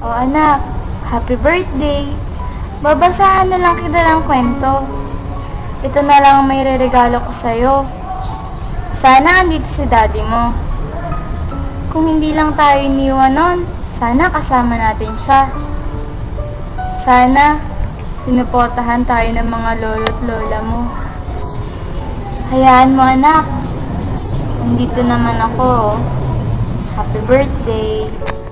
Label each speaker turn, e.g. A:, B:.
A: O anak, happy birthday! Babasahan na lang kita ng kwento. Ito na lang ang may reregalo ko sa'yo. Sana andito si daddy mo. Kung hindi lang tayo iniwan nun, sana kasama natin siya. Sana sinuportahan tayo ng mga lolo't lola mo. Hayaan mo anak. Nandito naman ako. Happy birthday!